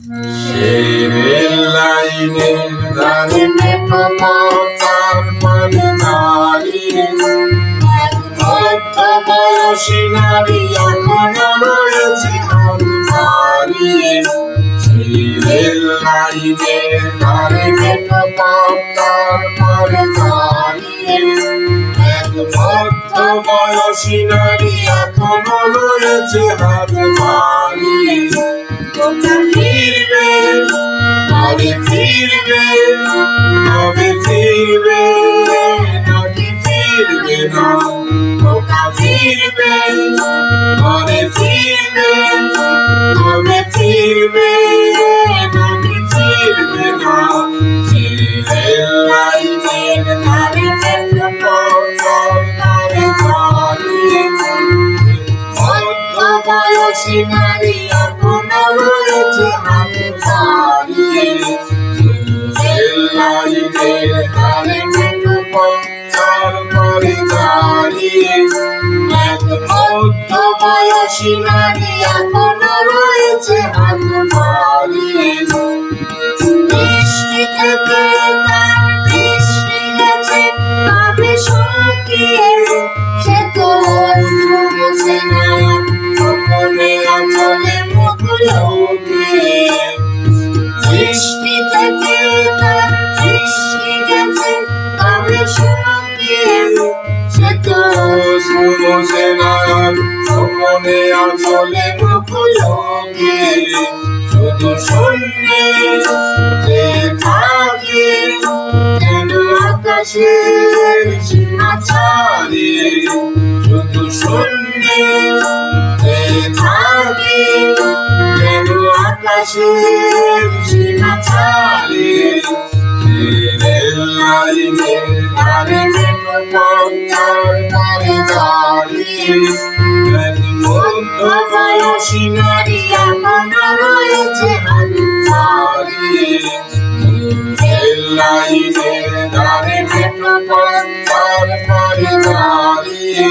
সেই রেল লাইনের ধারে মেঠো পথের পানে দাঁড়িয়ে এক মধ্য বয়সী নারী এখনো রয়েছে হাত বাড়িয়ে। সেই রেল লাইনের ধারে মেঠো পথের পানে দাঁড়িয়ে এক মধ্য বয়সী নারী এখনো রয়েছে হাত বাড়িয়ে। তোমরা ফিরবে, তবে ফিরবে, তবে ফিরবে নাকি ফিরবে না। তোমরা ফিরবে, তবে ফিরবে, তবে ফিরবে নাকি ফিরবে না। সেই রেল লাইনের ধারে মেঠো পথের পানে দাঁড়িয়ে মধ্য বয়সী নারী এখনো রয়েছে হাত বাড়িয়ে। রেল লাইনের ধারে মেঠো পথের পানে দাঁড়িয়ে এক মধ্য বয়সী নারী এখনো রয়েছে হাত বাড়িয়ে। বৃষ্টি থেকে তার দৃষ্টি গেছে ভাবে শুকিয়ে, সে তো অশ্রু মুছে না গোপনে আঁচলে মুখ লুকিয়ে। বৃষ্টি থেকে তার দৃষ্টি গেছে ভাবে শুকিয়ে, সে তো অশ্রু মুছে না গোপনে আঁচলে মুখ লুকিয়ে। শুধু শূন্যে যে থাকে যেন আকাশের সীমা ছাড়িয়ে। শুধু শূন্যে যে থাকে যেন আকাশের সীমা ছাড়িয়ে। রেল লাইনের ধারে মেঠো পথের পানে দাঁড়িয়ে এক মধ্য বয়সী নারী এখনো রয়েছে হাত বাড়িয়ে। রেল লাইনের ধারে মেঠো পথের পানে দাঁড়িয়ে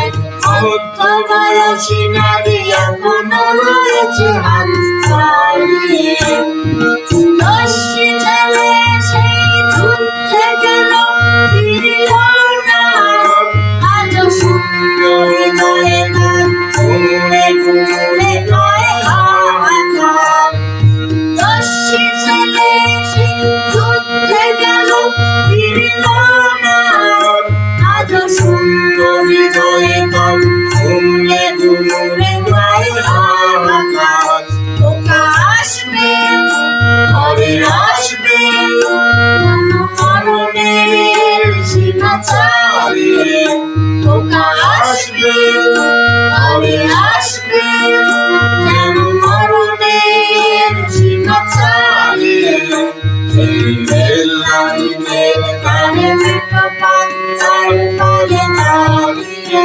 এক মধ্য বয়সী নারী এখনো রয়েছে হাত বাড়িয়ে। দস্যি ছেলে সেই যুদ্ধে গেল, ফিরল না, আজও শূন্য হৃদয়ে তার ঘুরে ঘুরে গায়ে হাহাকার। দস্যি ছেলে সেই যুদ্ধে গেল, ফিরল না, আজও শূন্য হৃদয়ে তার ঘুরে ঘুরে গায়ে হাহাকার। খোকা আসবে, ঘরে আসবে, মরণের সীমা ছাড়িয়ে। খোকা আসবে, ঘরে আসবে, যেন মরণের সীমা ছাড়িয়ে। সেই রেল লাইনের ধারে মেঠো পথের পানে দাঁড়িয়ে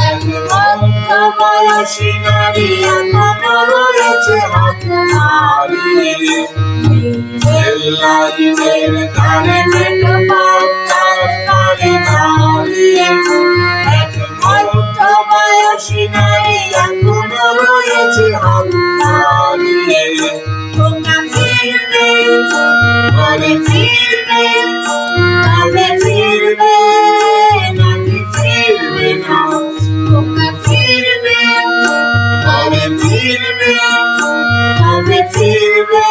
এক মধ্য বয়সী নারী এখনো রয়েছে হাত বাড়িয়ে। রেল লাইনের ধারে মেঠো পথের পানে দাঁড়িয়ে এক মধ্য বয়সী নারী এখনো রয়েছে হাত বাড়িয়ে। তোমরা ফিরবে, তবে ফিরবে, তবে ফিরবে নাকি ফিরবে না। তোমরা ফিরবে, তবে ফিরবে, তবে ফিরবে